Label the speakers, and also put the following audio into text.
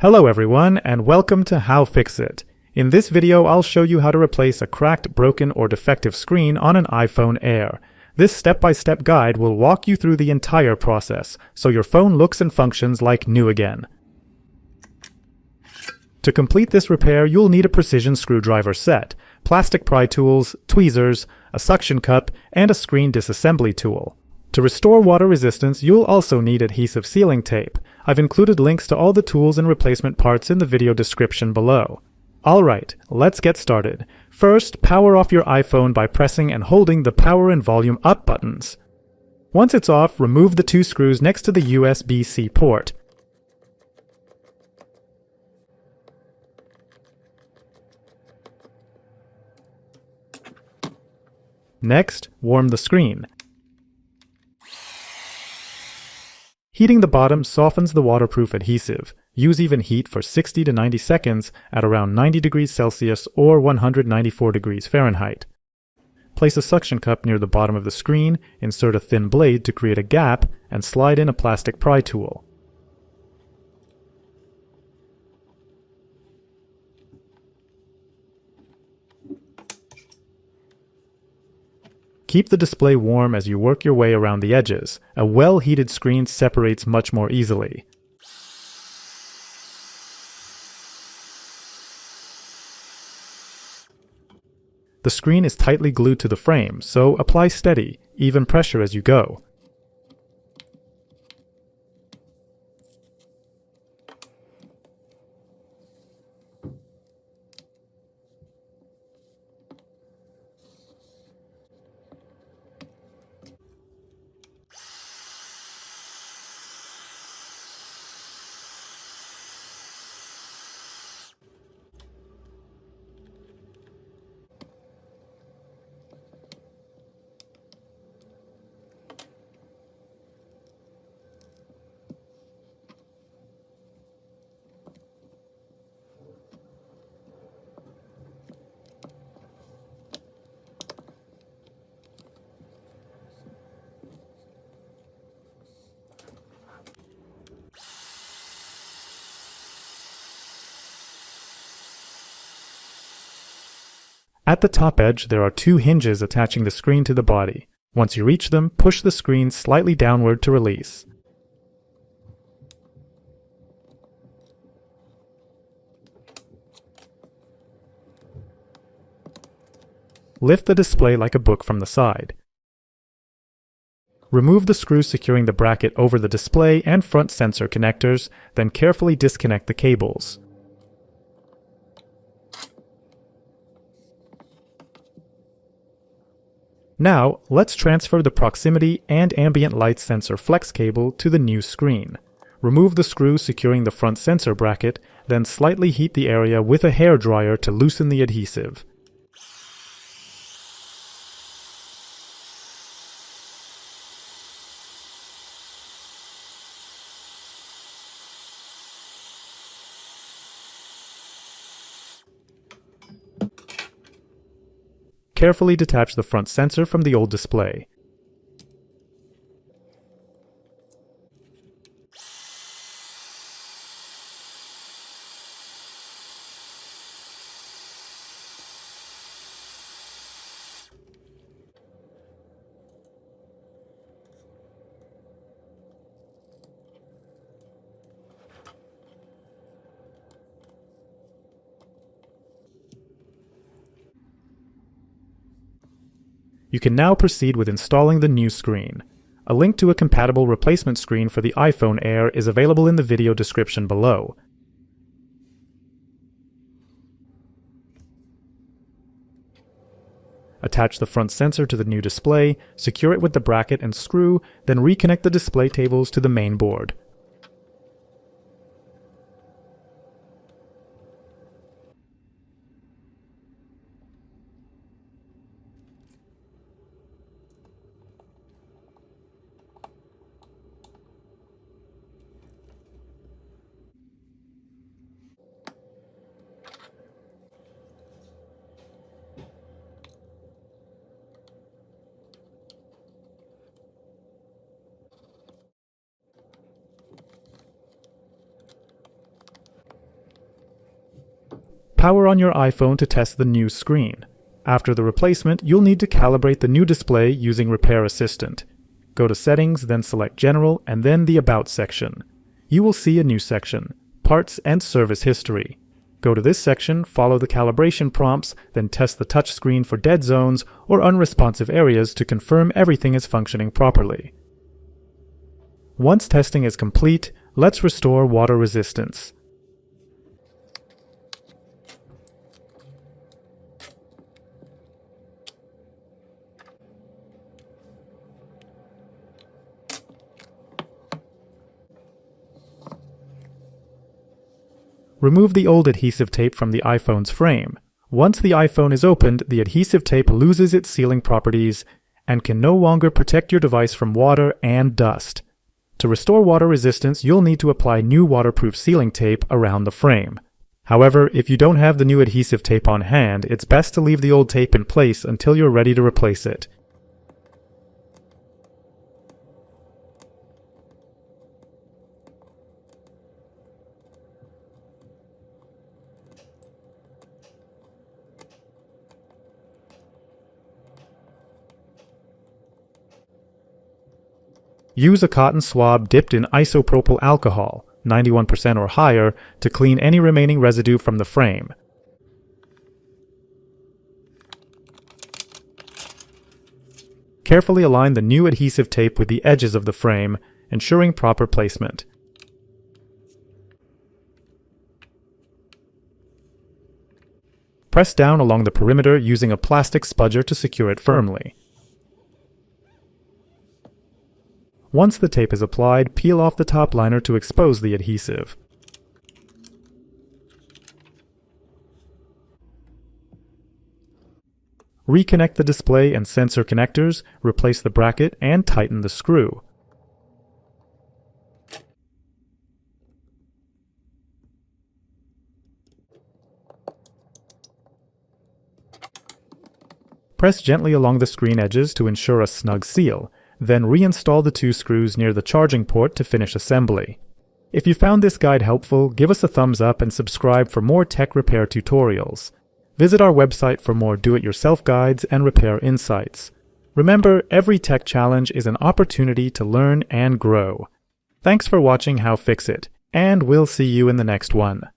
Speaker 1: Hello everyone, and welcome to How-FixIT. In this video, I'll show you how to replace a cracked, broken, or defective screen on an iPhone Air. This step-by-step guide will walk you through the entire process, so your phone looks and functions like new again. To complete this repair, you'll need a precision screwdriver set, plastic pry tools, tweezers, a suction cup, and a screen disassembly tool. To restore water resistance, you'll also need adhesive sealing tape. I've included links to all the tools and replacement parts in the video description below. Alright, let's get started. First, power off your iPhone by pressing and holding the power and volume up buttons. Once it's off, remove the two screws next to the USB-C port. Next, warm the screen. Heating the bottom softens the waterproof adhesive. Use even heat for 60 to 90 seconds at around 90 degrees Celsius or 194 degrees Fahrenheit. Place a suction cup near the bottom of the screen, insert a thin blade to create a gap, and slide in a plastic pry tool. Keep the display warm as you work your way around the edges. A well-heated screen separates much more easily. The screen is tightly glued to the frame, so apply steady, even pressure as you go. At the top edge, there are two hinges attaching the screen to the body. Once you reach them, push the screen slightly downward to release. Lift the display like a book from the side. Remove the screws securing the bracket over the display and front sensor connectors, then carefully disconnect the cables. Now, let's transfer the proximity and ambient light sensor flex cable to the new screen. Remove the screw securing the front sensor bracket, then slightly heat the area with a hair dryer to loosen the adhesive. Carefully detach the front sensor from the old display. You can now proceed with installing the new screen. A link to a compatible replacement screen for the iPhone Air is available in the video description below. Attach the front sensor to the new display, secure it with the bracket and screw, then reconnect the display tables to the main board. Power on your iPhone to test the new screen. After the replacement, you'll need to calibrate the new display using Repair Assistant. Go to Settings, then select General, and then the About section. You will see a new section, Parts and Service History. Go to this section, follow the calibration prompts, then test the touchscreen for dead zones or unresponsive areas to confirm everything is functioning properly. Once testing is complete, let's restore water resistance. Remove the old adhesive tape from the iPhone's frame. Once the iPhone is opened, the adhesive tape loses its sealing properties and can no longer protect your device from water and dust. To restore water resistance, you'll need to apply new waterproof sealing tape around the frame. However, if you don't have the new adhesive tape on hand, it's best to leave the old tape in place until you're ready to replace it. Use a cotton swab dipped in isopropyl alcohol, 91% or higher, to clean any remaining residue from the frame. Carefully align the new adhesive tape with the edges of the frame, ensuring proper placement. Press down along the perimeter using a plastic spudger to secure it firmly. Once the tape is applied, peel off the top liner to expose the adhesive. Reconnect the display and sensor connectors, replace the bracket, and tighten the screw. Press gently along the screen edges to ensure a snug seal. Then reinstall the two screws near the charging port to finish assembly. If you found this guide helpful, give us a thumbs up and subscribe for more tech repair tutorials. Visit our website for more do-it-yourself guides and repair insights. Remember, every tech challenge is an opportunity to learn and grow. Thanks for watching How-FixIT, and we'll see you in the next one.